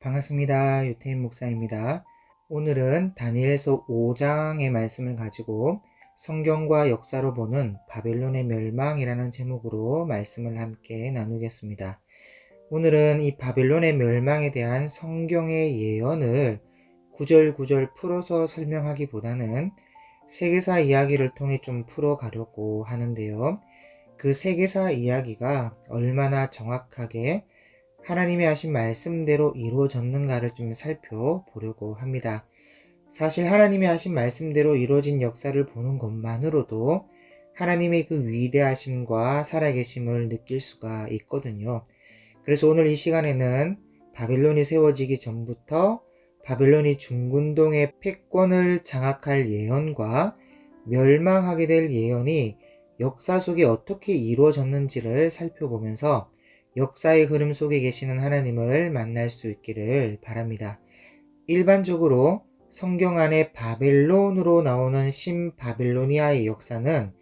반갑습니다. 유태인 목사입니다. 오늘은 다니엘서 5장의 말씀을 가지고 성경과 역사로 보는 바벨론의 멸망이라는 제목으로 말씀을 함께 나누겠습니다. 오늘은 이 바벨론의 멸망에 대한 성경의 예언을 구절구절 풀어서 설명하기보다는 세계사 이야기를 통해 좀 풀어가려고 하는데요. 그 세계사 이야기가 얼마나 정확하게 하나님이 하신 말씀대로 이루어졌는가를 좀 살펴보려고 합니다. 사실 하나님이 하신 말씀대로 이루어진 역사를 보는 것만으로도 하나님의 그 위대하심과 살아계심을 느낄 수가 있거든요. 그래서 오늘 이 시간에는 바벨론이 세워지기 전부터 바벨론이 중군동의 패권을 장악할 예언과 멸망하게 될 예언이 역사 속에 어떻게 이루어졌는지를 살펴보면서 역사의 흐름 속에 계시는 하나님을 만날 수 있기를 바랍니다. 일반적으로 성경 안에 바벨론으로 나오는 신바빌로니아의 역사는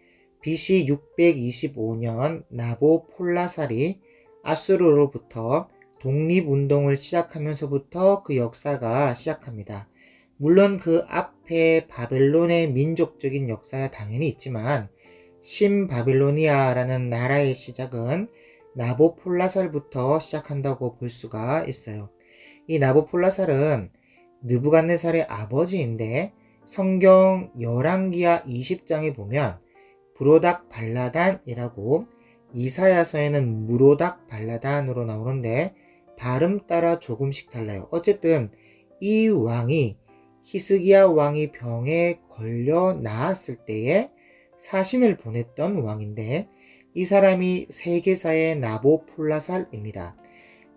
BC 625년 나보폴라살이 아수르로부터 독립운동을 시작하면서부터 그 역사가 시작합니다. 물론 그 앞에 바벨론의 민족적인 역사가 당연히 있지만 신바빌로니아라는 나라의 시작은 나보폴라살부터 시작한다고 볼 수가 있어요. 이 나보폴라살은 느부갓네살의 아버지인데 성경 열왕기하 20장에 보면 브로닥 발라단이라고 이사야서에는 무로닥 발라단으로 나오는데 발음 따라 조금씩 달라요. 어쨌든 이 왕이 히스기야 왕이 병에 걸려 나았을 때에 사신을 보냈던 왕인데 이 사람이 세계사의 나보폴라살입니다.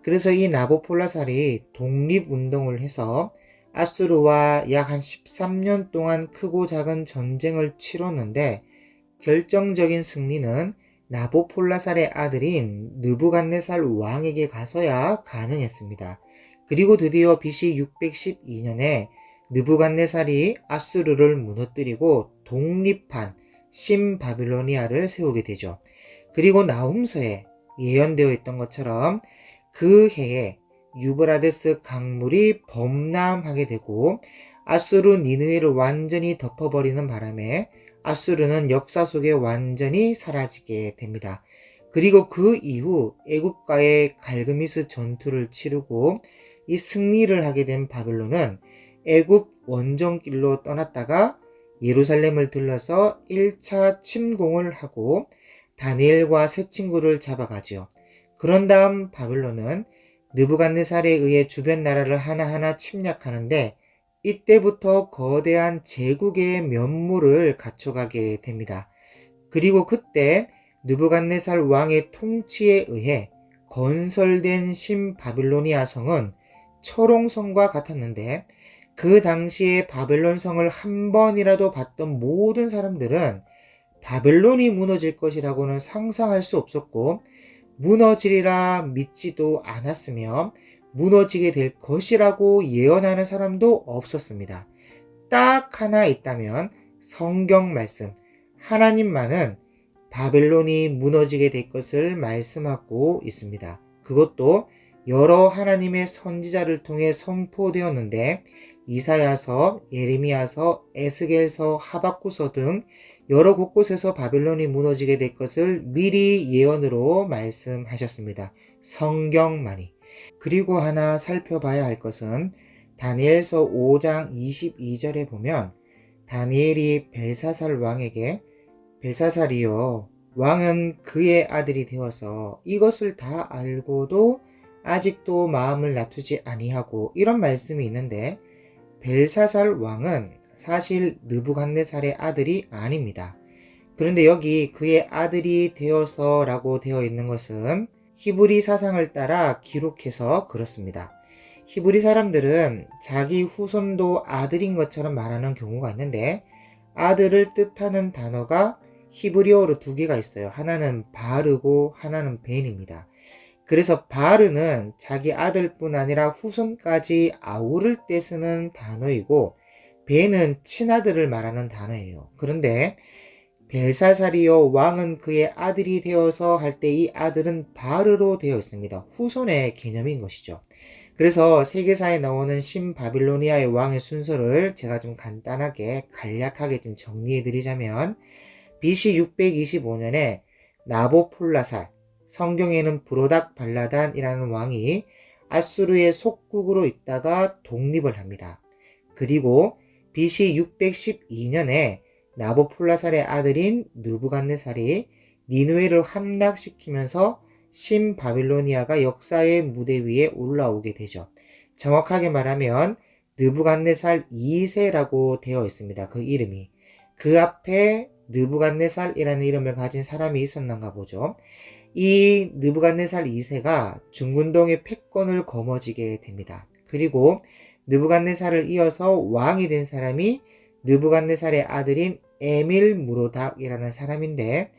그래서 이 나보폴라살이 독립운동을 해서 아수르와 약 한 13년 동안 크고 작은 전쟁을 치렀는데 결정적인 승리는 나보폴라살의 아들인 느부갓네살 왕에게 가서야 가능했습니다. 그리고 드디어 BC 612년에 느부갓네살이 아수르를 무너뜨리고 독립한 신바빌로니아를 세우게 되죠. 그리고 나훔서에 예언되어 있던 것처럼 그 해에 유브라데스 강물이 범람하게 되고 아수르 니느웨를 완전히 덮어버리는 바람에 아수르는 역사 속에 완전히 사라지게 됩니다. 그리고 그 이후 애굽과의 갈그미스 전투를 치르고 이 승리를 하게 된 바벨론은 애굽 원정길로 떠났다가 예루살렘을 들러서 1차 침공을 하고 다니엘과 세 친구를 잡아가죠. 그런 다음 바벨론은 느부갓네살에 의해 주변 나라를 하나하나 침략하는데 이때부터 거대한 제국의 면모를 갖춰가게 됩니다. 그리고 그때 느부갓네살 왕의 통치에 의해 건설된 신바빌로니아 성은 철옹성과 같았는데 그 당시에 바벨론 성을 한 번이라도 봤던 모든 사람들은 바벨론이 무너질 것이라고는 상상할 수 없었고 무너지리라 믿지도 않았으며 무너지게 될 것이라고 예언하는 사람도 없었습니다. 딱 하나 있다면 성경 말씀, 하나님만은 바벨론이 무너지게 될 것을 말씀하고 있습니다. 그것도 여러 하나님의 선지자를 통해 선포되었는데 이사야서, 예레미야서, 에스겔서, 하박구서 등 여러 곳곳에서 바벨론이 무너지게 될 것을 미리 예언으로 말씀하셨습니다. 성경만이. 그리고 하나 살펴봐야 할 것은 다니엘서 5장 22절에 보면 다니엘이 벨사살 왕에게 벨사살이여 왕은 그의 아들이 되어서 이것을 다 알고도 아직도 마음을 낮추지 아니하고 이런 말씀이 있는데 벨사살 왕은 사실 느부갓네살의 아들이 아닙니다. 그런데 여기 그의 아들이 되어서 라고 되어 있는 것은 히브리 사상을 따라 기록해서 그렇습니다. 히브리 사람들은 자기 후손도 아들인 것처럼 말하는 경우가 있는데 아들을 뜻하는 단어가 히브리어로 두 개가 있어요. 하나는 바르고 하나는 벤입니다. 그래서 바르는 자기 아들뿐 아니라 후손까지 아우를 때 쓰는 단어이고 벤은 친아들을 말하는 단어예요. 그런데 벨사살이요 왕은 그의 아들이 되어서 할 때 이 아들은 바르로 되어 있습니다. 후손의 개념인 것이죠. 그래서 세계사에 나오는 신바빌로니아의 왕의 순서를 제가 좀 간단하게 간략하게 좀 정리해 드리자면 BC 625년에 나보폴라살, 성경에는 브로닥 발라단이라는 왕이 아수르의 속국으로 있다가 독립을 합니다. 그리고 BC 612년에 나보폴라살의 아들인 느부갓네살이 니누에를 함락시키면서 신바빌로니아가 역사의 무대 위에 올라오게 되죠. 정확하게 말하면 느부갓네살 2세라고 되어 있습니다. 그 이름이. 그 앞에 느부갓네살이라는 이름을 가진 사람이 있었는가 보죠. 이 느부갓네살 2세가 중군동의 패권을 거머쥐게 됩니다. 그리고 느부갓네살을 이어서 왕이 된 사람이 느부갓네살의 아들인 에밀 무로닥이라는 사람인데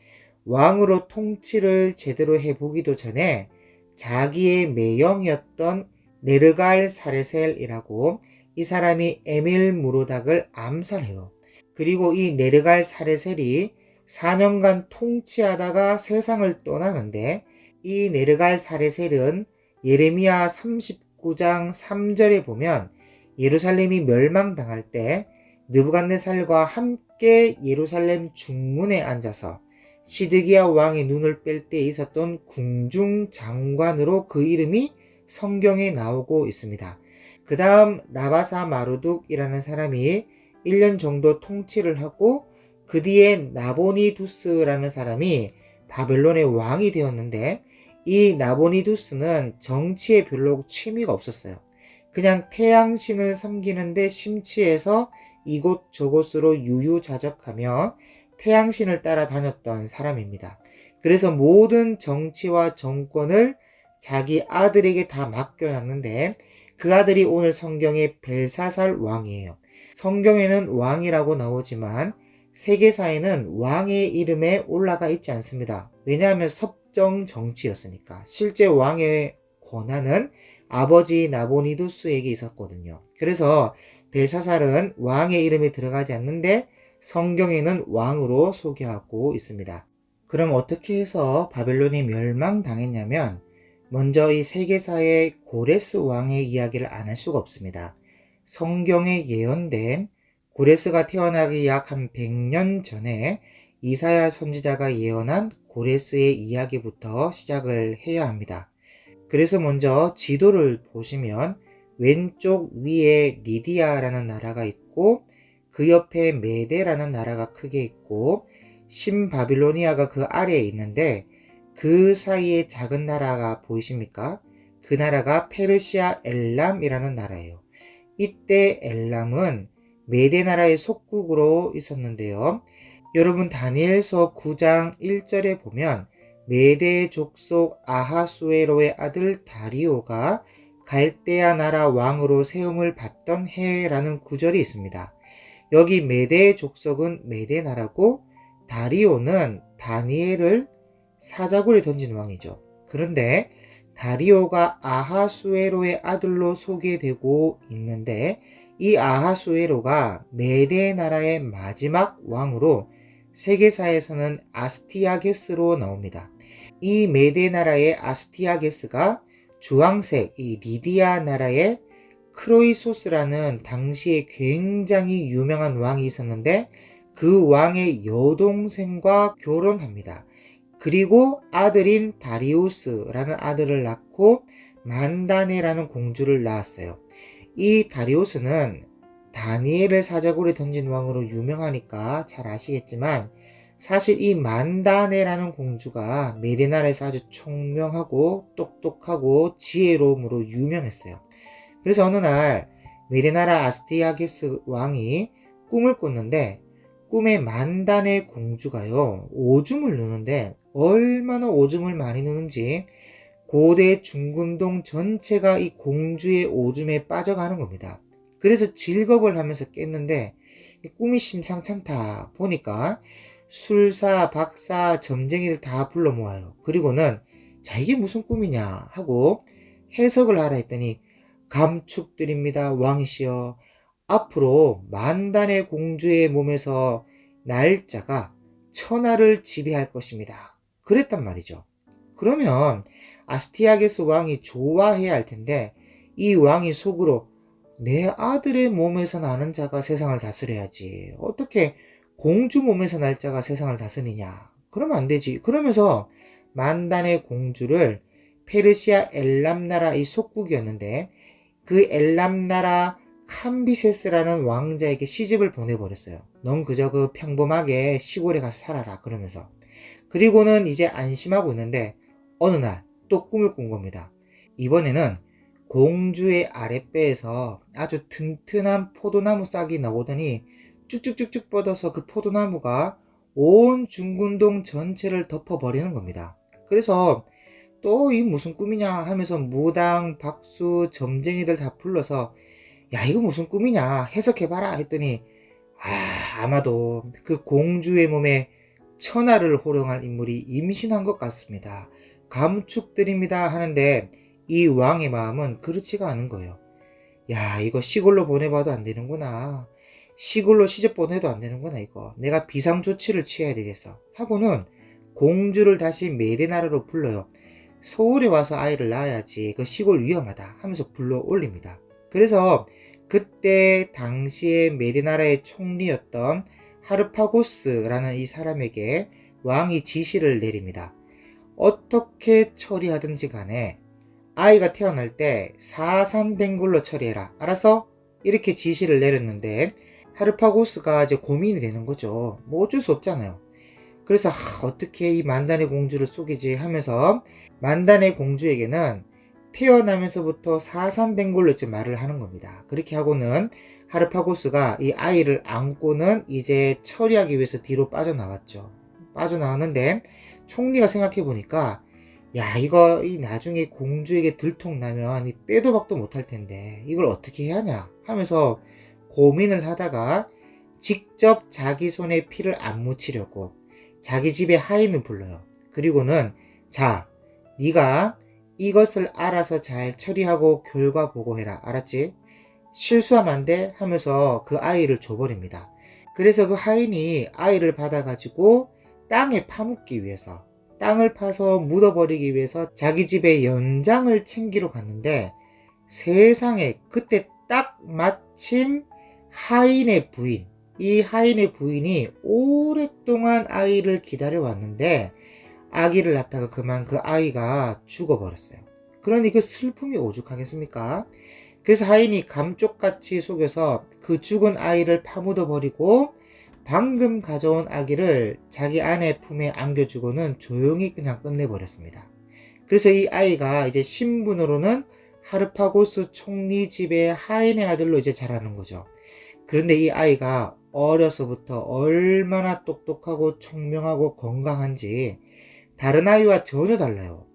왕으로 통치를 제대로 해보기도 전에 자기의 매형이었던 네르갈 사레셀이라고 이 사람이 에밀 무로닥을 암살해요. 그리고 이 네르갈 사레셀이 4년간 통치하다가 세상을 떠나는데 이 네르갈 사레셀은 예레미야 39장 3절에 보면 예루살렘이 멸망당할 때 느부갓네살과 함께 예루살렘 중문에 앉아서 시드기야 왕의 눈을 뺄 때 있었던 궁중 장관으로 그 이름이 성경에 나오고 있습니다. 그 다음 라바사 마르둑이라는 사람이 1년 정도 통치를 하고 그 뒤에 나보니두스라는 사람이 바벨론의 왕이 되었는데 이 나보니두스는 정치에 별로 취미가 없었어요. 그냥 태양신을 섬기는데 심취해서 이곳저곳으로 유유자적하며 태양신을 따라 다녔던 사람입니다. 그래서 모든 정치와 정권을 자기 아들에게 다 맡겨놨는데 그 아들이 오늘 성경의 벨사살 왕이에요. 성경에는 왕이라고 나오지만 세계사에는 왕의 이름에 올라가 있지 않습니다. 왜냐하면 섭정 정치였으니까. 실제 왕의 권한은 아버지 나보니두스에게 있었거든요. 그래서 벨사살은 왕의 이름에 들어가지 않는데 성경에는 왕으로 소개하고 있습니다. 그럼 어떻게 해서 바벨론이 멸망당했냐면 먼저 이 세계사의 고레스 왕의 이야기를 안 할 수가 없습니다. 성경에 예언된 고레스가 태어나기 약 한 100년 전에 이사야 선지자가 예언한 고레스의 이야기부터 시작을 해야 합니다. 그래서 먼저 지도를 보시면 왼쪽 위에 리디아라는 나라가 있고 그 옆에 메데라는 나라가 크게 있고 신바빌로니아가 그 아래에 있는데 그 사이에 작은 나라가 보이십니까? 그 나라가 페르시아 엘람이라는 나라예요. 이때 엘람은 메데 나라의 속국으로 있었는데요. 여러분 다니엘서 9장 1절에 보면 메데 족속 아하수에로의 아들 다리오가 갈대아 나라 왕으로 세움을 받던 해라는 구절이 있습니다. 여기 메데 족속은 메데 나라고 다리오는 다니엘을 사자굴에 던진 왕이죠. 그런데 다리오가 아하수에로의 아들로 소개되고 있는데 이 아하수에로가 메데 나라의 마지막 왕으로 세계사에서는 아스티아게스로 나옵니다. 이 메데 나라의 아스티아게스가 주황색 이 리디아 나라의 크로이소스라는 당시에 굉장히 유명한 왕이 있었는데 그 왕의 여동생과 결혼합니다. 그리고 아들인 다리우스라는 아들을 낳고 만다네라는 공주를 낳았어요. 이 다리우스는 다니엘을 사자굴에 던진 왕으로 유명하니까 잘 아시겠지만 사실 이 만다네라는 공주가 메데나라에서 아주 총명하고 똑똑하고 지혜로움으로 유명했어요. 그래서 어느 날 메데나라 아스티아게스 왕이 꿈을 꿨는데 꿈에 만다네 공주가요 오줌을 누는데 얼마나 오줌을 많이 누는지 고대 중군동 전체가 이 공주의 오줌에 빠져가는 겁니다. 그래서 질겁을 하면서 깼는데 꿈이 심상찮다 보니까 술사, 박사, 점쟁이들 다 불러 모아요. 그리고는 자 이게 무슨 꿈이냐 하고 해석을 하라 했더니 감축드립니다 왕이시여 앞으로 만단의 공주의 몸에서 날짜가 천하를 지배할 것입니다. 그랬단 말이죠. 그러면 아스티아게스 왕이 좋아해야 할 텐데 이 왕이 속으로 내 아들의 몸에서 나는 자가 세상을 다스려야지. 어떻게 공주 몸에서 날 자가 세상을 다스리냐. 그러면 안 되지. 그러면서 만단의 공주를 페르시아 엘람 나라의 속국이었는데 그 엘람 나라 캄비세스라는 왕자에게 시집을 보내버렸어요. 넌 그저 그 평범하게 시골에 가서 살아라 그러면서. 그리고는 이제 안심하고 있는데 어느 날 또 꿈을 꾼 겁니다. 이번에는 공주의 아랫배에서 아주 튼튼한 포도나무 싹이 나오더니 쭉쭉쭉쭉 뻗어서 그 포도나무가 온 중군동 전체를 덮어버리는 겁니다. 그래서 또 이 무슨 꿈이냐 하면서 무당, 박수, 점쟁이들 다 불러서 야 이거 무슨 꿈이냐 해석해봐라 했더니 아마도 그 공주의 몸에 천하를 호령할 인물이 임신한 것 같습니다. 감축드립니다 하는데 이 왕의 마음은 그렇지가 않은 거예요. 야 이거 시골로 보내봐도 안 되는구나. 시골로 시집 보내도 안 되는구나 이거. 내가 비상조치를 취해야 되겠어. 하고는 공주를 다시 메디나라로 불러요. 서울에 와서 아이를 낳아야지. 그 시골 위험하다 하면서 불러 올립니다. 그래서 그때 당시에 메디나라의 총리였던 하르파고스라는 이 사람에게 왕이 지시를 내립니다. 어떻게 처리하든지 간에 아이가 태어날 때 사산된 걸로 처리해라. 알았어? 이렇게 지시를 내렸는데 하르파고스가 이제 고민이 되는 거죠. 뭐 어쩔 수 없잖아요. 그래서 어떻게 이 만단의 공주를 속이지 하면서 만단의 공주에게는 태어나면서부터 사산된 걸로 이제 말을 하는 겁니다. 그렇게 하고는 하르파고스가 이 아이를 안고는 이제 처리하기 위해서 뒤로 빠져나왔죠. 빠져나왔는데 총리가 생각해 보니까 야 이거 이 나중에 공주에게 들통나면 이 빼도 박도 못할 텐데 이걸 어떻게 해야 하냐 하면서 고민을 하다가 직접 자기 손에 피를 안 묻히려고 자기 집에 하인을 불러요. 그리고는 자 네가 이것을 알아서 잘 처리하고 결과 보고해라. 알았지? 실수하면 안 돼 하면서 그 아이를 줘버립니다. 그래서 그 하인이 아이를 받아가지고 땅에 파묻기 위해서 땅을 파서 묻어버리기 위해서 자기 집에 연장을 챙기러 갔는데 세상에 그때 딱 마침 하인의 부인 이 하인의 부인이 오랫동안 아이를 기다려왔는데 아기를 낳다가 그만 그 아이가 죽어버렸어요. 그러니 그 슬픔이 오죽하겠습니까? 그래서 하인이 감쪽같이 속여서 그 죽은 아이를 파묻어버리고 방금 가져온 아기를 자기 아내 품에 안겨주고는 조용히 그냥 끝내버렸습니다. 그래서 이 아이가 이제 신분으로는 하르파고스 총리 집의 하인의 아들로 이제 자라는 거죠. 그런데 이 아이가 어려서부터 얼마나 똑똑하고 총명하고 건강한지 다른 아이와 전혀 달라요.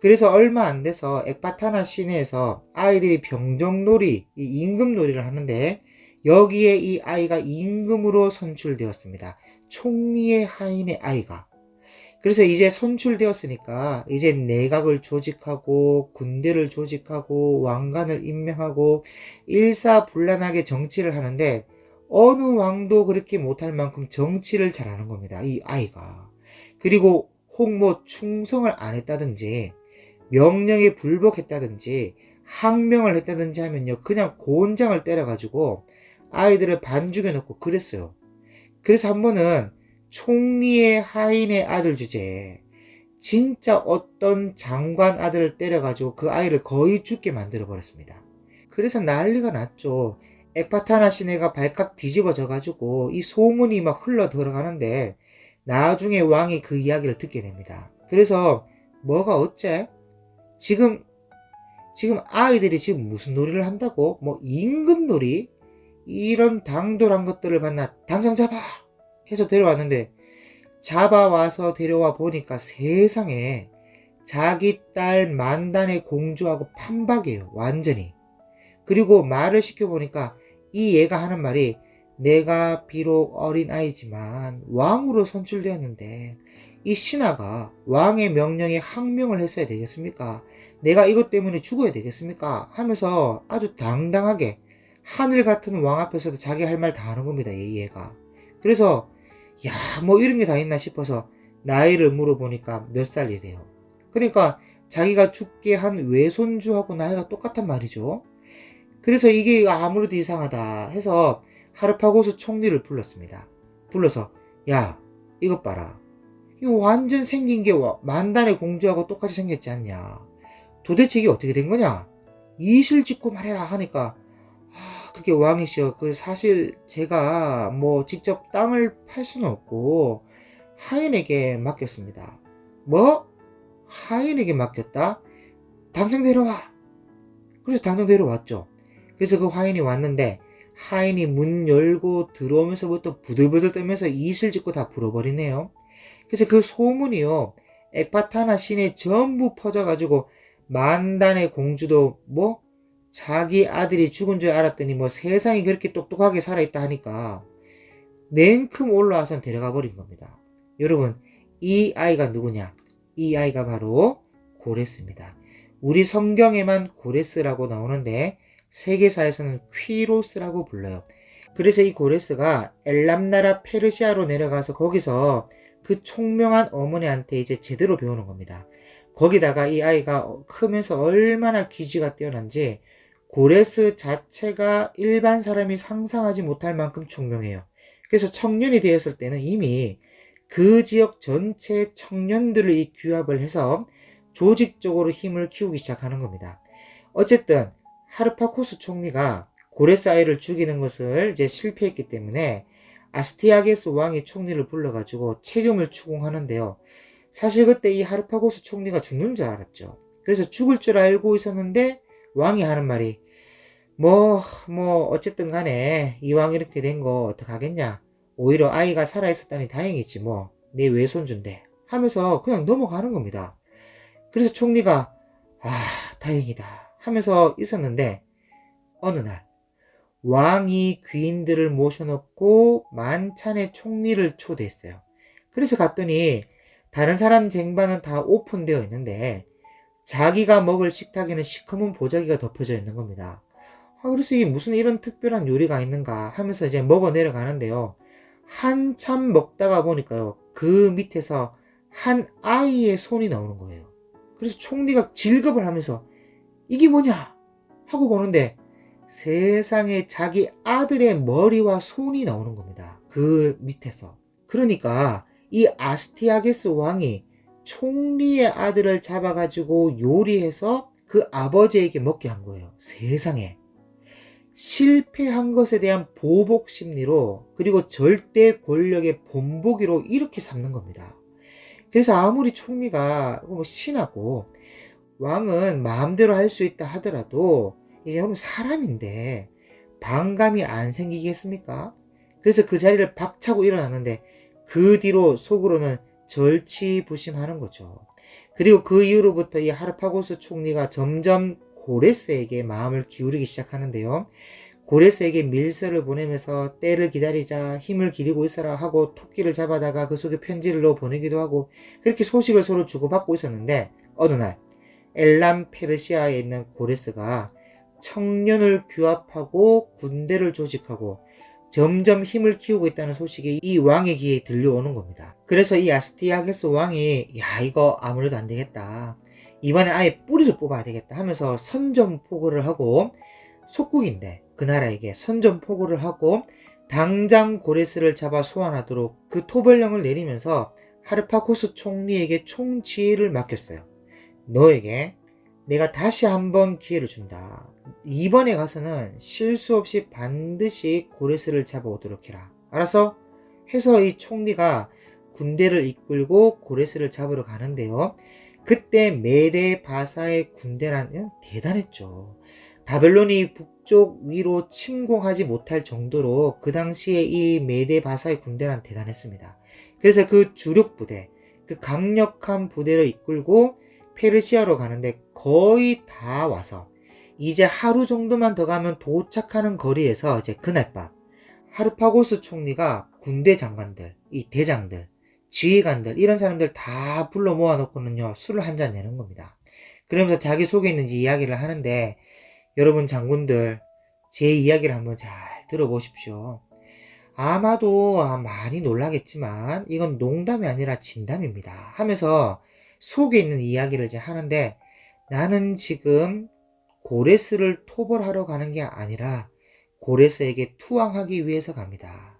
그래서 얼마 안 돼서 엑바타나 시내에서 아이들이 병정놀이, 임금놀이를 하는데 여기에 이 아이가 임금으로 선출되었습니다. 총리의 하인의 아이가. 그래서 이제 선출되었으니까 이제 내각을 조직하고 군대를 조직하고 왕관을 임명하고 일사불란하게 정치를 하는데 어느 왕도 그렇게 못할 만큼 정치를 잘하는 겁니다. 이 아이가. 그리고 혹 충성을 안 했다든지 명령에 불복했다든지 항명을 했다든지 하면요 그냥 곤장을 때려가지고 아이들을 반죽여 놓고 그랬어요. 그래서 한 번은 총리의 하인의 아들 주제에 진짜 어떤 장관 아들을 때려가지고 그 아이를 거의 죽게 만들어 버렸습니다. 그래서 난리가 났죠. 엑바타나 시내가 발칵 뒤집어져가지고 이 소문이 막 흘러 들어가는데 나중에 왕이 그 이야기를 듣게 됩니다. 그래서 뭐가 어째? 지금 아이들이 지금 무슨 놀이를 한다고? 뭐 임금놀이? 이런 당돌한 것들을 만나 당장 잡아! 해서 데려왔는데 잡아와서 데려와 보니까 세상에 자기 딸 만단의 공주하고 판박이에요. 완전히. 그리고 말을 시켜보니까 이 얘가 하는 말이 내가 비록 어린아이지만 왕으로 선출되었는데 이 신하가 왕의 명령에 항명을 했어야 되겠습니까? 내가 이것 때문에 죽어야 되겠습니까? 하면서 아주 당당하게 하늘 같은 왕 앞에서도 자기 할 말 다 하는 겁니다. 얘가. 그래서 야 뭐 이런 게 다 있나 싶어서 나이를 물어보니까 몇 살이래요. 그러니까 자기가 죽게 한 외손주하고 나이가 똑같단 말이죠. 그래서 이게 아무래도 이상하다 해서 하르파고스 총리를 불렀습니다. 불러서 야, 이것 봐라. 이거 완전 생긴 게 만단의 공주하고 똑같이 생겼지 않냐. 도대체 이게 어떻게 된 거냐? 이실 짓고 말해라 하니까 그게 왕이시여. 그 사실 제가 뭐 직접 땅을 팔 수는 없고 하인에게 맡겼습니다. 뭐? 하인에게 맡겼다? 당장 데려와. 그래서 당장 데려왔죠. 그래서 그 하인이 왔는데 하인이 문 열고 들어오면서부터 부들부들 떨면서 이실 짓고 다 불어버리네요. 그래서 그 소문이요, 엑바타나 시내에 전부 퍼져가지고 만단의 공주도 뭐 자기 아들이 죽은 줄 알았더니 뭐 세상이 그렇게 똑똑하게 살아있다 하니까 냉큼 올라와서 데려가 버린 겁니다. 여러분, 이 아이가 누구냐? 이 아이가 바로 고레스입니다. 우리 성경에만 고레스라고 나오는데 세계사에서는 퀴로스라고 불러요. 그래서 이 고레스가 엘람 나라 페르시아로 내려가서 거기서 그 총명한 어머니한테 이제 제대로 배우는 겁니다. 거기다가 이 아이가 크면서 얼마나 기지가 뛰어난지 고레스 자체가 일반 사람이 상상하지 못할 만큼 총명해요. 그래서 청년이 되었을 때는 이미 그 지역 전체 청년들을 이 규합을 해서 조직적으로 힘을 키우기 시작하는 겁니다. 어쨌든 하르파코스 총리가 고레스 아이를 죽이는 것을 이제 실패했기 때문에 아스티아게스 왕이 총리를 불러가지고 책임을 추궁하는데요. 사실 그때 이 하르파고스 총리가 죽는 줄 알았죠. 그래서 죽을 줄 알고 있었는데 왕이 하는 말이 어쨌든 간에 이왕 이렇게 된 거 어떡하겠냐. 오히려 아이가 살아있었다니 다행이지 뭐. 내 외손주인데 하면서 그냥 넘어가는 겁니다. 그래서 총리가 다행이다 하면서 있었는데 어느 날 왕이 귀인들을 모셔놓고 만찬에 총리를 초대했어요. 그래서 갔더니 다른 사람 쟁반은 다 오픈되어 있는데 자기가 먹을 식탁에는 시커먼 보자기가 덮여져 있는 겁니다. 그래서 이게 무슨 이런 특별한 요리가 있는가 하면서 이제 먹어 내려가는데요. 한참 먹다가 보니까요, 그 밑에서 한 아이의 손이 나오는 거예요. 그래서 총리가 질겁을 하면서 이게 뭐냐 하고 보는데 세상에 자기 아들의 머리와 손이 나오는 겁니다. 그 밑에서. 그러니까 이 아스티아게스 왕이 총리의 아들을 잡아가지고 요리해서 그 아버지에게 먹게 한 거예요. 세상에. 실패한 것에 대한 보복 심리로, 그리고 절대 권력의 본보기로 이렇게 삼는 겁니다. 그래서 아무리 총리가 신하고 왕은 마음대로 할 수 있다 하더라도 이게 여러분 사람인데 반감이 안 생기겠습니까? 그래서 그 자리를 박차고 일어났는데 그 뒤로 속으로는 절치부심하는 거죠. 그리고 그 이후로부터 이 하르파고스 총리가 점점 고레스에게 마음을 기울이기 시작하는데요. 고레스에게 밀서를 보내면서 때를 기다리자, 힘을 기리고 있어라 하고 토끼를 잡아다가 그 속에 편지를 넣어 보내기도 하고 그렇게 소식을 서로 주고받고 있었는데 어느 날 엘람 페르시아에 있는 고레스가 청년을 규합하고 군대를 조직하고 점점 힘을 키우고 있다는 소식이 이 왕의 귀에 들려오는 겁니다. 그래서 이 아스티아게스 왕이 이거 아무래도 안 되겠다. 이번에 아예 뿌리를 뽑아야 되겠다 하면서 선전포고를 하고 속국인데 그 나라에게 선전포고를 하고 당장 고레스를 잡아 소환하도록 그 토벌령을 내리면서 하르파코스 총리에게 총지휘를 맡겼어요. 너에게 내가 다시 한번 기회를 준다. 이번에 가서는 실수 없이 반드시 고레스를 잡아오도록 해라. 알았어? 해서 이 총리가 군대를 이끌고 고레스를 잡으러 가는데요. 그때 메데 바사의 군대란 대단했죠. 바벨론이 북쪽 위로 침공하지 못할 정도로 그 당시에 이 메데 바사의 군대란 대단했습니다. 그래서 그 주력 부대, 그 강력한 부대를 이끌고 페르시아로 가는데 거의 다 와서 이제 하루 정도만 더 가면 도착하는 거리에서 이제 그날 밤 하르파고스 총리가 군대 장관들, 이 대장들, 지휘관들 이런 사람들 다 불러 모아놓고는요 술을 한 잔 내는 겁니다. 그러면서 자기 속에 있는지 이야기를 하는데 여러분 장군들 제 이야기를 한번 잘 들어보십시오. 아마도 많이 놀라겠지만 이건 농담이 아니라 진담입니다 하면서 속에 있는 이야기를 이제 하는데, 나는 지금 고레스를 토벌하러 가는 게 아니라 고레스에게 투항하기 위해서 갑니다.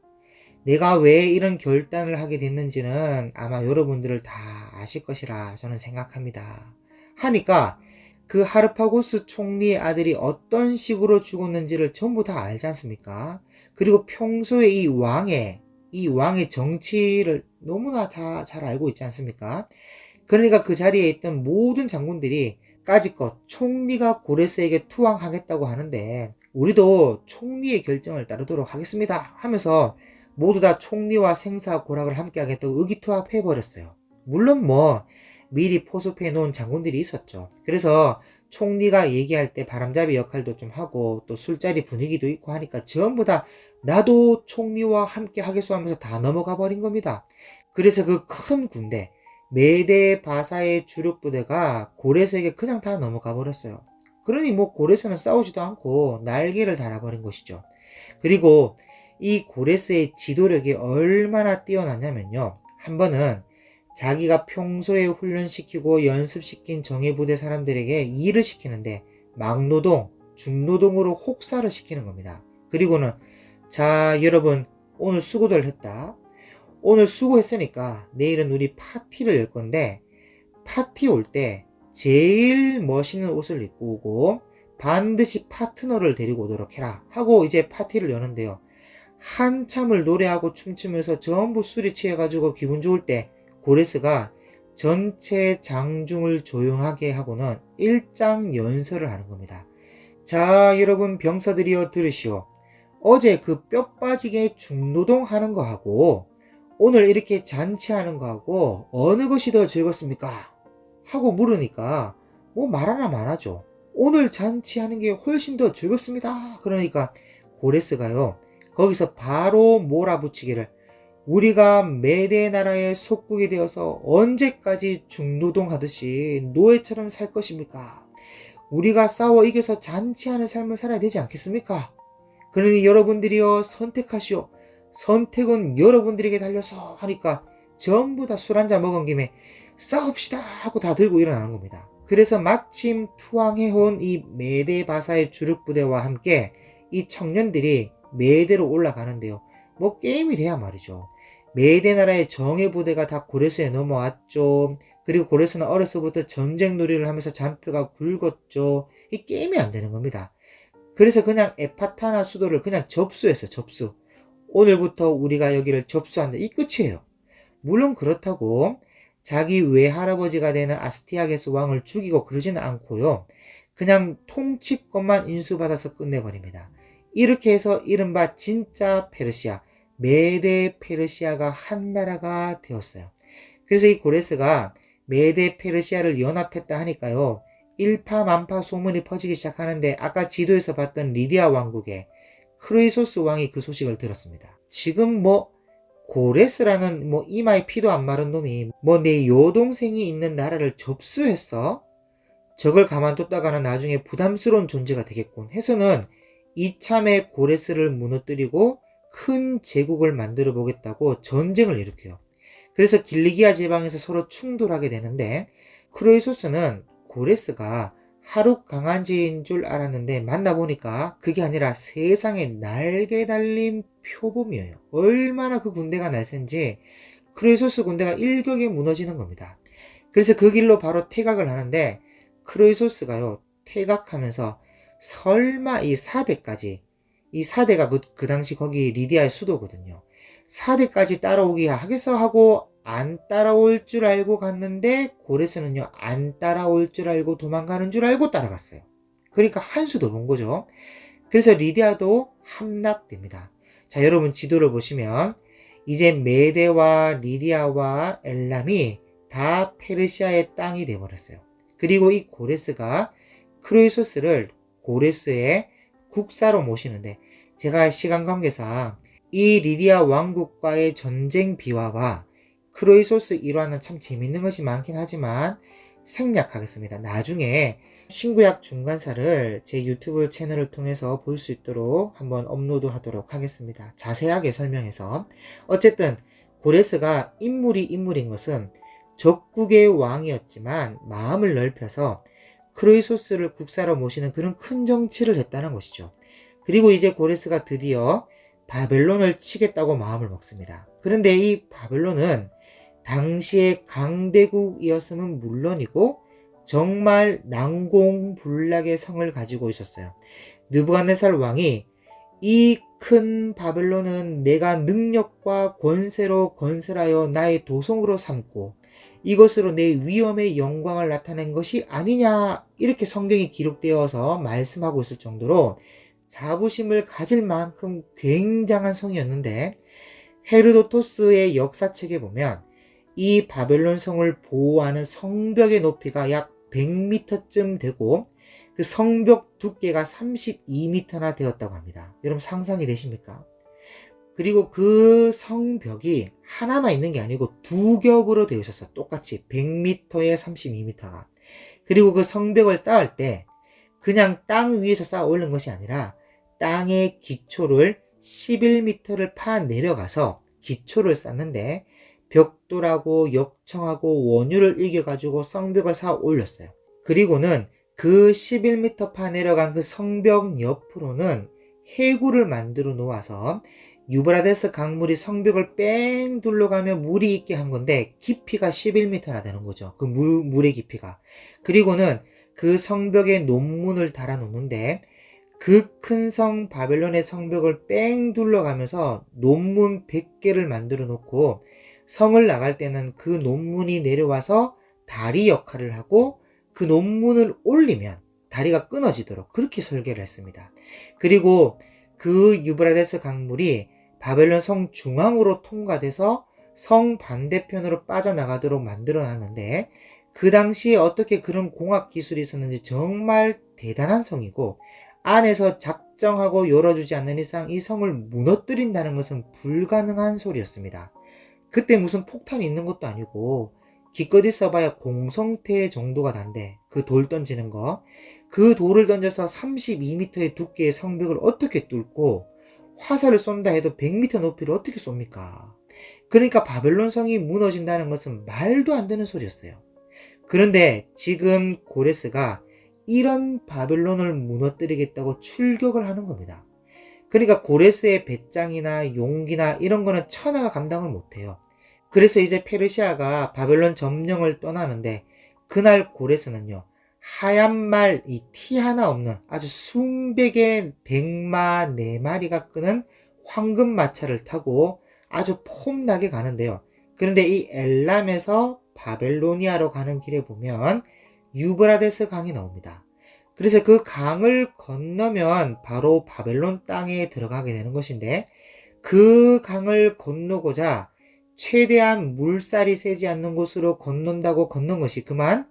내가 왜 이런 결단을 하게 됐는지는 아마 여러분들을 다 아실 것이라 저는 생각합니다. 하니까 그 하르파고스 총리의 아들이 어떤 식으로 죽었는지를 전부 다 알지 않습니까? 그리고 평소에 이 왕의 정치를 너무나 다 잘 알고 있지 않습니까? 그러니까 그 자리에 있던 모든 장군들이 까짓것 총리가 고레스에게 투항하겠다고 하는데 우리도 총리의 결정을 따르도록 하겠습니다 하면서 모두 다 총리와 생사고락을 함께 하겠다고 의기투합해 버렸어요. 물론 미리 포섭해 놓은 장군들이 있었죠. 그래서 총리가 얘기할 때 바람잡이 역할도 좀 하고 또 술자리 분위기도 있고 하니까 전부 다 나도 총리와 함께 하겠소 하면서 다 넘어가 버린 겁니다. 그래서 그 큰 군대 메데 바사의 주력 부대가 고레스에게 그냥 다 넘어가 버렸어요. 그러니 고레스는 싸우지도 않고 날개를 달아버린 것이죠. 그리고 이 고레스의 지도력이 얼마나 뛰어나냐면요. 한 번은 자기가 평소에 훈련시키고 연습시킨 정예부대 사람들에게 일을 시키는데 막노동, 중노동으로 혹사를 시키는 겁니다. 그리고는 자 여러분 오늘 수고들 했다. 오늘 수고했으니까 내일은 우리 파티를 열 건데 파티 올 때 제일 멋있는 옷을 입고 오고 반드시 파트너를 데리고 오도록 해라 하고 이제 파티를 여는데요. 한참을 노래하고 춤추면서 전부 술이 취해가지고 기분 좋을 때 고레스가 전체 장중을 조용하게 하고는 일장연설을 하는 겁니다. 자 여러분 병사들이여 들으시오. 어제 그 뼈 빠지게 중노동하는 거하고 오늘 이렇게 잔치하는 거하고 어느 것이 더 즐겁습니까? 하고 물으니까 말 하나 많아죠. 오늘 잔치하는 게 훨씬 더 즐겁습니다. 그러니까 고레스가요 거기서 바로 몰아붙이기를 우리가 메데 나라의 속국이 되어서 언제까지 중노동하듯이 노예처럼 살 것입니까? 우리가 싸워 이겨서 잔치하는 삶을 살아야 되지 않겠습니까? 그러니 여러분들이여 선택하시오. 선택은 여러분들에게 달려서 하니까 전부 다 술 한잔 먹은 김에 싸웁시다 하고 다 들고 일어나는 겁니다. 그래서 마침 투항해온 이 메데바사의 주력부대와 함께 이 청년들이 메데로 올라가는데요. 게임이 돼야 말이죠. 메데 나라의 정예부대가 다 고레스에 넘어왔죠. 그리고 고레스는 어려서부터 전쟁놀이를 하면서 잔뼈가 굵었죠. 이 게임이 안 되는 겁니다. 그래서 그냥 에파타나 수도를 그냥 접수했어요. 접수. 오늘부터 우리가 여기를 접수한다. 이 끝이에요. 물론 그렇다고 자기 외할아버지가 되는 아스티아게스 왕을 죽이고 그러지는 않고요. 그냥 통치권만 인수받아서 끝내버립니다. 이렇게 해서 이른바 진짜 페르시아, 메데 페르시아가 한 나라가 되었어요. 그래서 이 고레스가 메데 페르시아를 연합했다 하니까요. 일파만파 소문이 퍼지기 시작하는데 아까 지도에서 봤던 리디아 왕국의 크레이소스 왕이 그 소식을 들었습니다. 지금 고레스라는 이마에 피도 안 마른 놈이 내 여동생이 있는 나라를 접수했어? 저걸 가만뒀다가는 나중에 부담스러운 존재가 되겠군 해서는 이참에 고레스를 무너뜨리고 큰 제국을 만들어 보겠다고 전쟁을 일으켜요. 그래서 길리기아 지방에서 서로 충돌하게 되는데 크로이소스는 고레스가 하루 강아지인 줄 알았는데 만나보니까 그게 아니라 세상에 날개 달린 표범이에요. 얼마나 그 군대가 날쌘지 크로이소스 군대가 일격에 무너지는 겁니다. 그래서 그 길로 바로 퇴각을 하는데 크로이소스가요 퇴각하면서 설마 이 사대까지 이 사대가 그 당시 거기 리디아의 수도거든요. 사대까지 따라오기 하겠어 하고 안 따라올 줄 알고 갔는데 고레스는요 안 따라올 줄 알고 도망가는 줄 알고 따라갔어요. 그러니까 한 수도 본 거죠. 그래서 리디아도 함락됩니다. 자 여러분 지도를 보시면 이제 메데와 리디아와 엘람이 다 페르시아의 땅이 되어버렸어요. 그리고 이 고레스가 크로이소스를 고레스의 국사로 모시는데 제가 시간 관계상 이 리디아 왕국과의 전쟁 비화와 크로이소스 일화는 참 재밌는 것이 많긴 하지만 생략하겠습니다. 나중에 신구약 중간사를 제 유튜브 채널을 통해서 볼 수 있도록 한번 업로드 하도록 하겠습니다. 자세하게 설명해서. 어쨌든 고레스가 인물인 것은 적국의 왕이었지만 마음을 넓혀서 크로이소스를 국사로 모시는 그런 큰 정치를 했다는 것이죠. 그리고 이제 고레스가 드디어 바벨론을 치겠다고 마음을 먹습니다. 그런데 이 바벨론은 당시의 강대국이었으면 물론이고 정말 난공불락의 성을 가지고 있었어요. 느부갓네살 왕이 이 큰 바벨론은 내가 능력과 권세로 건설하여 나의 도성으로 삼고 이것으로 내 위엄의 영광을 나타낸 것이 아니냐, 이렇게 성경이 기록되어서 말씀하고 있을 정도로 자부심을 가질 만큼 굉장한 성이었는데, 헤르도토스의 역사책에 보면 이 바벨론 성을 보호하는 성벽의 높이가 약 100m쯤 되고 그 성벽 두께가 32m나 되었다고 합니다. 여러분 상상이 되십니까? 그리고 그 성벽이 하나만 있는 게 아니고 두 겹으로 되어 있었어요. 똑같이 100m에 32m가. 그리고 그 성벽을 쌓을 때 그냥 땅 위에서 쌓아 올린 것이 아니라 땅의 기초를 11m를 파 내려가서 기초를 쌓는데 벽돌하고 역청하고 원유를 이겨가지고 성벽을 쌓아 올렸어요. 그리고는 그 11m 파 내려간 그 성벽 옆으로는 해구를 만들어 놓아서 유브라데스 강물이 성벽을 뺑 둘러가며 물이 있게 한 건데 깊이가 11m나 되는 거죠. 그 물의 깊이가. 그리고는 그 성벽에 논문을 달아 놓는데 그 큰 성 바벨론의 성벽을 뺑 둘러가면서 논문 100개를 만들어 놓고 성을 나갈 때는 그 논문이 내려와서 다리 역할을 하고 그 논문을 올리면 다리가 끊어지도록 그렇게 설계를 했습니다. 그리고 그 유브라데스 강물이 바벨론 성 중앙으로 통과돼서 성 반대편으로 빠져나가도록 만들어 놨는데 그 당시에 어떻게 그런 공학 기술이 있었는지 정말 대단한 성이고, 안에서 작정하고 열어주지 않는 이상 이 성을 무너뜨린다는 것은 불가능한 소리였습니다. 그때 무슨 폭탄이 있는 것도 아니고 기껏이 써봐야 공성태 정도가 난데 그 돌 던지는 거, 그 돌을 던져서 32m의 두께의 성벽을 어떻게 뚫고 화살을 쏜다 해도 100m 높이를 어떻게 쏩니까? 그러니까 바벨론 성이 무너진다는 것은 말도 안 되는 소리였어요. 그런데 지금 고레스가 이런 바벨론을 무너뜨리겠다고 출격을 하는 겁니다. 그러니까 고레스의 배짱이나 용기나 이런 거는 천하가 감당을 못해요. 그래서 이제 페르시아가 바벨론 점령을 떠나는데 그날 고레스는요, 하얀 말, 이 티 하나 없는 아주 숭백의 백마 4마리가 끄는 황금 마차를 타고 아주 폼나게 가는데요. 그런데 이 엘람에서 바벨로니아로 가는 길에 보면 유브라데스 강이 나옵니다. 그래서 그 강을 건너면 바로 바벨론 땅에 들어가게 되는 것인데, 그 강을 건너고자 최대한 물살이 세지 않는 곳으로 건넌다고 건넌 것이 그만,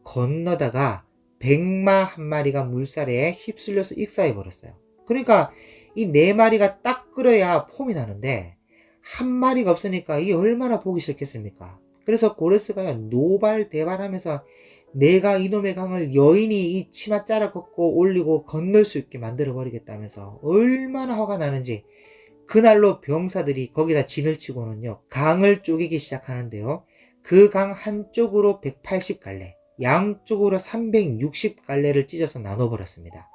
건너다가 백마 한 마리가 물살에 휩쓸려서 익사해 버렸어요. 그러니까 이 4마리가 딱 끓어야 폼이 나는데 한 마리가 없으니까 이게 얼마나 보기 싫겠습니까? 그래서 고레스가 노발대발하면서 내가 이놈의 강을 여인이 이 치마 짜라 걷고 올리고 건널 수 있게 만들어 버리겠다면서 얼마나 화가 나는지 그날로 병사들이 거기다 진을 치고는요, 강을 쪼개기 시작하는데요. 그 강 한쪽으로 180갈래, 양쪽으로 360갈래를 찢어서 나눠버렸습니다.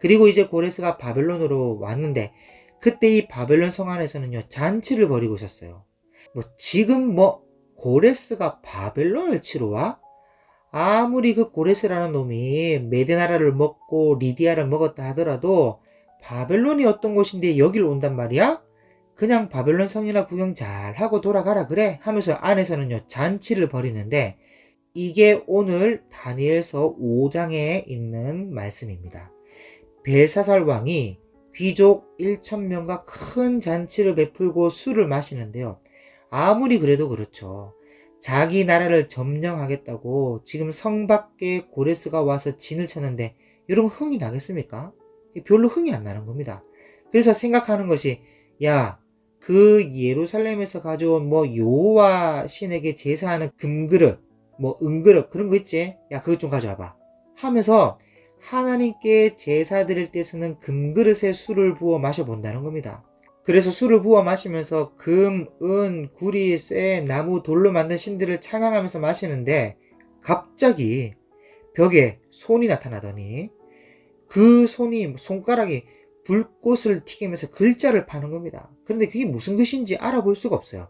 그리고 이제 고레스가 바벨론으로 왔는데 그때 이 바벨론 성 안에서는요, 잔치를 벌이고 있었어요. 지금 고레스가 바벨론을 치러 와? 아무리 그 고레스라는 놈이 메데나라를 먹고 리디아를 먹었다 하더라도 바벨론이 어떤 곳인데 여길 온단 말이야? 그냥 바벨론 성이나 구경 잘 하고 돌아가라 그래 하면서 안에서는요, 잔치를 벌이는데 이게 오늘 다니엘서 5장에 있는 말씀입니다. 벨사살 왕이 귀족 1000명과 큰 잔치를 베풀고 술을 마시는데요. 아무리 그래도 그렇죠. 자기 나라를 점령하겠다고 지금 성 밖에 고레스가 와서 진을 쳤는데 여러분 흥이 나겠습니까? 별로 흥이 안 나는 겁니다. 그래서 생각하는 것이, 야, 그 예루살렘에서 가져온 여호와 신에게 제사하는 금그릇, 은그릇 그런 거 있지? 야, 그것 좀 가져와봐 하면서 하나님께 제사 드릴 때 쓰는 금그릇에 술을 부어 마셔본다는 겁니다. 그래서 술을 부어 마시면서 금, 은, 구리, 쇠, 나무, 돌로 만든 신들을 찬양하면서 마시는데 갑자기 벽에 손이 나타나더니 그 손가락이 불꽃을 튀기면서 글자를 파는 겁니다. 그런데 그게 무슨 글씨인지 알아볼 수가 없어요.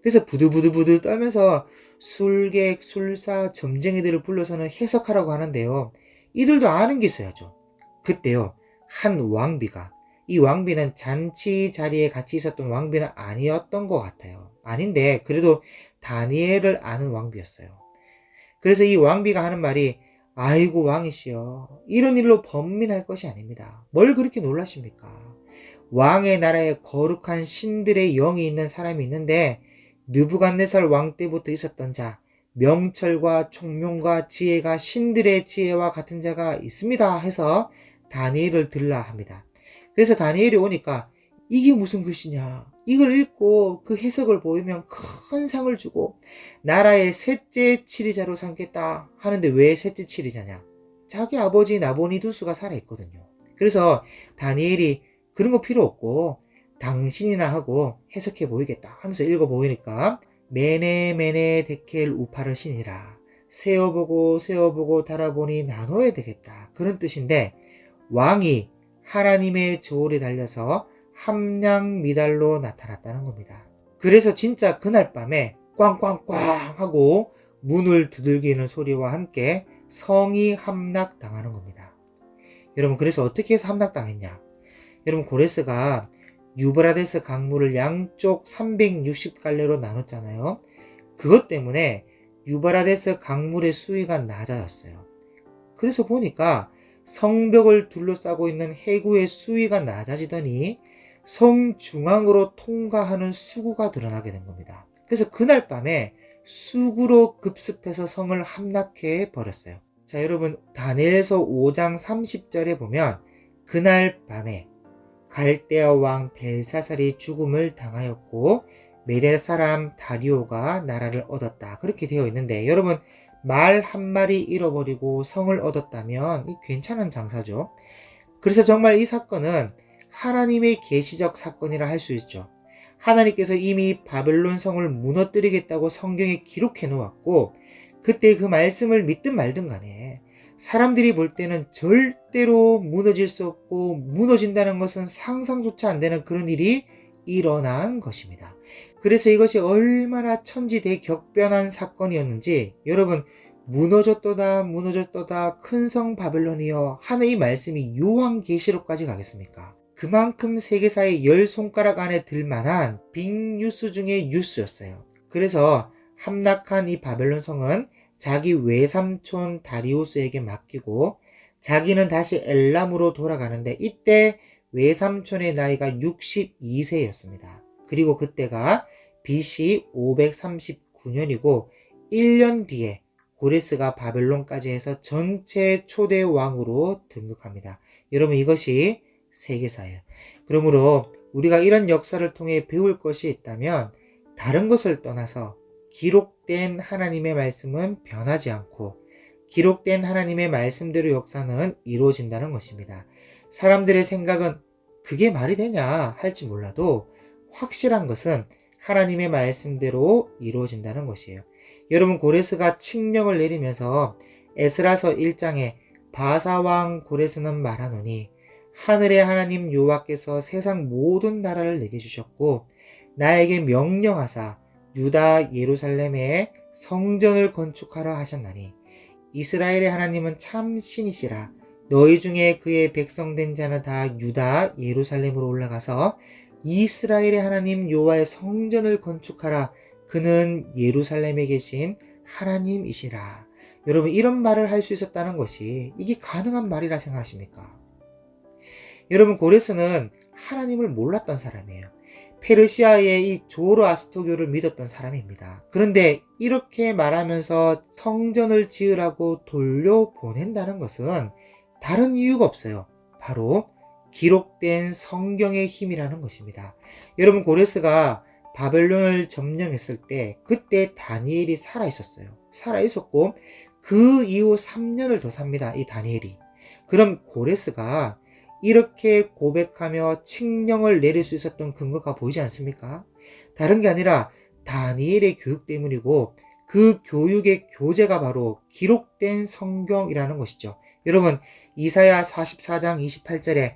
그래서 부들부들 떨면서 술객, 술사, 점쟁이들을 불러서는 해석하라고 하는데요. 이들도 아는 게 있어야죠. 그때요, 한 왕비가, 이 왕비는 잔치 자리에 같이 있었던 왕비는 아니었던 것 같아요. 아닌데 그래도 다니엘을 아는 왕비였어요. 그래서 이 왕비가 하는 말이, 아이고 왕이시여, 이런 일로 번민할 것이 아닙니다. 뭘 그렇게 놀라십니까? 왕의 나라에 거룩한 신들의 영이 있는 사람이 있는데 느부갓네살 왕 때부터 있었던 자, 명철과 총명과 지혜가 신들의 지혜와 같은 자가 있습니다 해서 다니엘을 들라 합니다. 그래서 다니엘이 오니까 이게 무슨 글씨냐, 이걸 읽고 그 해석을 보이면 큰 상을 주고 나라의 셋째 치리자로 삼겠다 하는데 왜 셋째 치리자냐? 자기 아버지 나보니두스가 살아있거든요. 그래서 다니엘이 그런 거 필요 없고 당신이나 하고 해석해 보이겠다 하면서 읽어 보이니까 메네 데켈 우파르신이라, 세어보고 달아보니 나눠야 되겠다, 그런 뜻인데 왕이 하나님의 저울에 달려서 함량 미달로 나타났다는 겁니다. 그래서 진짜 그날 밤에 꽝꽝꽝 하고 문을 두들기는 소리와 함께 성이 함락당하는 겁니다. 여러분, 그래서 어떻게 해서 함락당했냐? 여러분, 고레스가 유브라데스 강물을 양쪽 360갈래로 나눴잖아요. 그것 때문에 유브라데스 강물의 수위가 낮아졌어요. 그래서 보니까 성벽을 둘러싸고 있는 해구의 수위가 낮아지더니 성 중앙으로 통과하는 수구가 드러나게 된 겁니다. 그래서 그날 밤에 수구로 급습해서 성을 함락해 버렸어요. 자, 여러분, 다니엘서 5장 30절에 보면 그날 밤에 갈대아 왕 벨사살이 죽음을 당하였고 메대 사람 다리오가 나라를 얻었다, 그렇게 되어 있는데, 여러분, 말 한 마리 잃어버리고 성을 얻었다면 괜찮은 장사죠. 그래서 정말 이 사건은 하나님의 계시적 사건이라 할 수 있죠. 하나님께서 이미 바벨론 성을 무너뜨리겠다고 성경에 기록해 놓았고, 그때 그 말씀을 믿든 말든 간에 사람들이 볼 때는 절대로 무너질 수 없고 무너진다는 것은 상상조차 안 되는 그런 일이 일어난 것입니다. 그래서 이것이 얼마나 천지대격변한 사건이었는지, 여러분, 무너졌도다 큰 성 바벨론이여 하는 이 말씀이 요한계시록까지 가겠습니까? 그만큼 세계사의 10손가락 안에 들만한 빅뉴스 중에 뉴스였어요. 그래서 함락한 이 바벨론 성은 자기 외삼촌 다리우스에게 맡기고 자기는 다시 엘람으로 돌아가는데, 이때 외삼촌의 나이가 62세였습니다. 그리고 그때가 BC 539년이고 1년 뒤에 고레스가 바벨론까지 해서 전체 초대 왕으로 등극합니다. 여러분, 이것이 세계사예요. 그러므로 우리가 이런 역사를 통해 배울 것이 있다면 다른 것을 떠나서 기록된 하나님의 말씀은 변하지 않고 기록된 하나님의 말씀대로 역사는 이루어진다는 것입니다. 사람들의 생각은 그게 말이 되냐 할지 몰라도 확실한 것은 하나님의 말씀대로 이루어진다는 것이에요. 여러분, 고레스가 칙령을 내리면서 에스라서 1장에 바사왕 고레스는 말하노니 하늘의 하나님 여호와께서 세상 모든 나라를 내게 주셨고 나에게 명령하사 유다 예루살렘에 성전을 건축하라 하셨나니 이스라엘의 하나님은 참 신이시라. 너희 중에 그의 백성된 자는 다 유다 예루살렘으로 올라가서 이스라엘의 하나님 여호와의 성전을 건축하라. 그는 예루살렘에 계신 하나님이시라. 여러분, 이런 말을 할 수 있었다는 것이 이게 가능한 말이라 생각하십니까? 여러분, 고레스는 하나님을 몰랐던 사람이에요. 페르시아의 이 조로아스토교를 믿었던 사람입니다. 그런데 이렇게 말하면서 성전을 지으라고 돌려보낸다는 것은 다른 이유가 없어요. 바로 기록된 성경의 힘이라는 것입니다. 여러분, 고레스가 바벨론을 점령했을 때 그때 다니엘이 살아있었고 그 이후 3년을 더 삽니다. 이 다니엘이. 그럼 고레스가 이렇게 고백하며 칙령을 내릴 수 있었던 근거가 보이지 않습니까? 다른 게 아니라 다니엘의 교육 때문이고 그 교육의 교재가 바로 기록된 성경이라는 것이죠. 여러분, 이사야 44장 28절에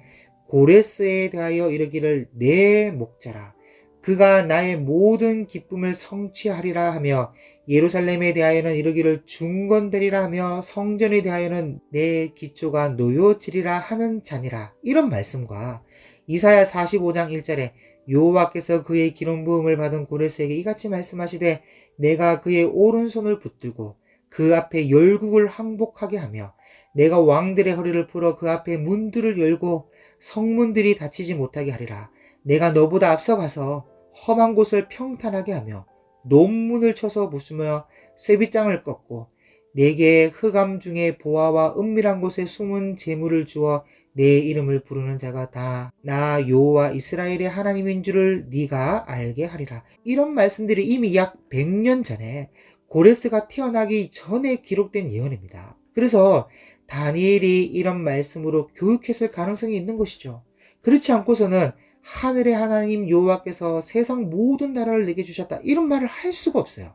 고레스에 대하여 이르기를 내 목자라 그가 나의 모든 기쁨을 성취하리라 하며 예루살렘에 대하여는 이르기를 중건되리라 하며 성전에 대하여는 내 기초가 놓여지리라 하는 자니라. 이런 말씀과 이사야 45장 1절에 여호와께서 그의 기름 부음을 받은 고레스에게 이같이 말씀하시되 내가 그의 오른손을 붙들고 그 앞에 열국을 항복하게 하며 내가 왕들의 허리를 풀어 그 앞에 문들을 열고 성문들이 닫히지 못하게 하리라. 내가 너보다 앞서가서 험한 곳을 평탄하게 하며 논문을 쳐서 부수며 쇠빗장을 꺾고 내게 흑암 중에 보화와 은밀한 곳에 숨은 재물을 주어 내 이름을 부르는 자가 다 나 여호와 이스라엘의 하나님인 줄을 네가 알게 하리라. 이런 말씀들이 이미 약 100년 전에 고레스가 태어나기 전에 기록된 예언입니다. 그래서 다니엘이 이런 말씀으로 교육했을 가능성이 있는 것이죠. 그렇지 않고서는 하늘의 하나님 여호와께서 세상 모든 나라를 내게 주셨다 이런 말을 할 수가 없어요.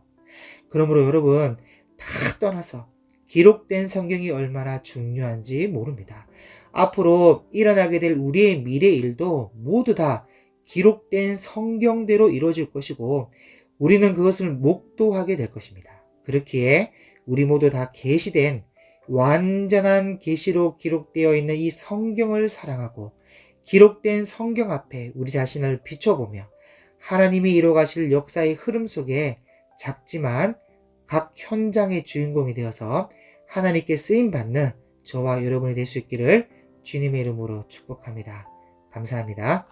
그러므로 여러분 다 떠나서 기록된 성경이 얼마나 중요한지 모릅니다. 앞으로 일어나게 될 우리의 미래 일도 모두 다 기록된 성경대로 이루어질 것이고 우리는 그것을 목도하게 될 것입니다. 그렇기에 우리 모두 다 계시된 완전한 계시로 기록되어 있는 이 성경을 사랑하고 기록된 성경 앞에 우리 자신을 비춰보며 하나님이 이뤄가실 역사의 흐름 속에 작지만 각 현장의 주인공이 되어서 하나님께 쓰임받는 저와 여러분이 될 수 있기를 주님의 이름으로 축복합니다. 감사합니다.